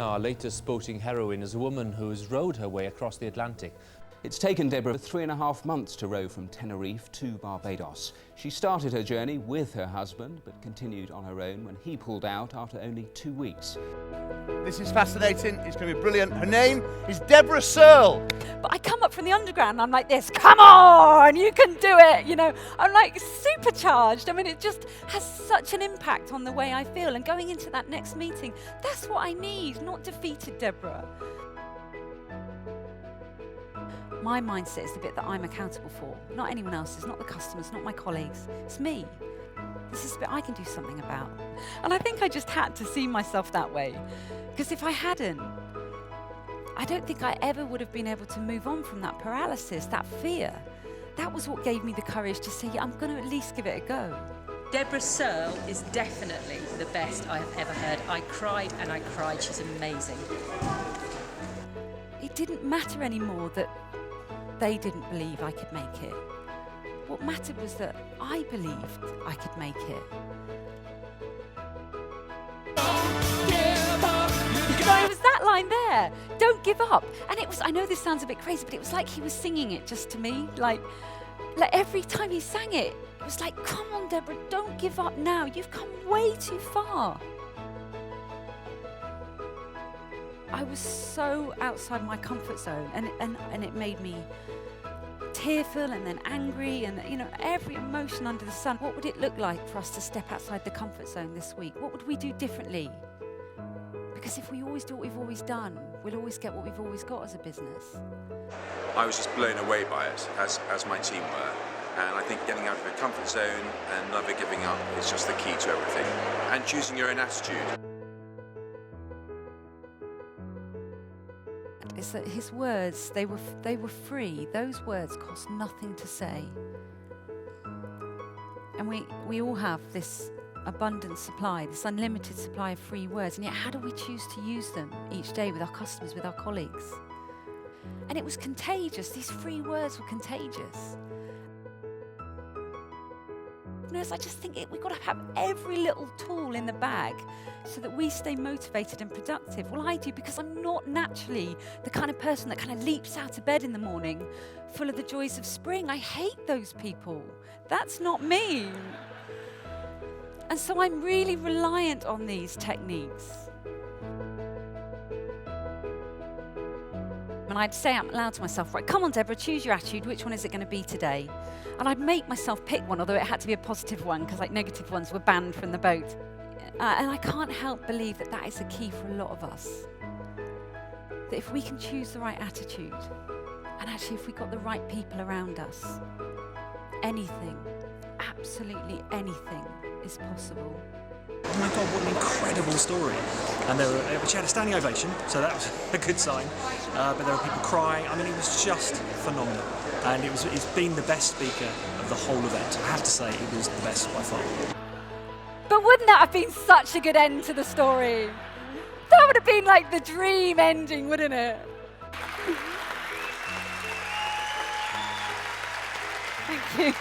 Our latest sporting heroine is a woman who has rowed her way across the Atlantic. It's taken Debra 3.5 months to row from Tenerife to Barbados. She started her journey with her husband, but continued on her own when he pulled out after only 2 weeks. This is fascinating, it's going to be brilliant. Her name is Debra Searle. But I come up from the underground and I'm like this, come on, you can do it, you know. I'm like supercharged. I mean, it just has such an impact on the way I feel. And going into that next meeting, that's what I need, not defeated Debra. My mindset is the bit that I'm accountable for, not anyone else's, not the customers, not my colleagues. It's me. This is the bit I can do something about. And I think I just had to see myself that way. Because if I hadn't, I don't think I ever would have been able to move on from that paralysis, that fear. That was what gave me the courage to say, yeah, I'm going to at least give it a go. Debra Searle is definitely the best I have ever heard. I cried and I cried. She's amazing. It didn't matter anymore that they didn't believe I could make it. What mattered was that I believed I could make it. You know, it was that line there, don't give up. And it was, I know this sounds a bit crazy, but it was like he was singing it just to me. Like every time he sang it, it was like, come on, Debra, don't give up now. You've come way too far. I was so outside my comfort zone, and it made me tearful and then angry and, you know, every emotion under the sun. What would it look like for us to step outside the comfort zone this week? What would we do differently? Because if we always do what we've always done, we'll always get what we've always got as a business. I was just blown away by it, as my team were. And I think getting out of your comfort zone and never giving up is just the key to everything. And choosing your own attitude. Is that his words, they were free. Those words cost nothing to say. And we all have this abundant supply, this unlimited supply of free words, and yet how do we choose to use them each day with our customers, with our colleagues? And it was contagious. These free words were contagious. I just think we've got to have every little tool in the bag so that we stay motivated and productive. Well, I do, because I'm not naturally the kind of person that kind of leaps out of bed in the morning full of the joys of spring. I hate those people. That's not me. And so I'm really reliant on these techniques. And I'd say out loud to myself, right, come on, Debra, choose your attitude. Which one is it going to be today? And I'd make myself pick one, although it had to be a positive one, because like negative ones were banned from the boat. And I can't help believe that that is the key for a lot of us. That if we can choose the right attitude, and actually if we've got the right people around us, anything, absolutely anything is possible. Oh my God, what an incredible story. And she had a standing ovation, so that was a good sign. But there were people crying. I mean, it was just phenomenal. And it's been the best speaker of the whole event. I have to say, it was the best by far. But wouldn't that have been such a good end to the story? That would have been like the dream ending, wouldn't it? Thank you.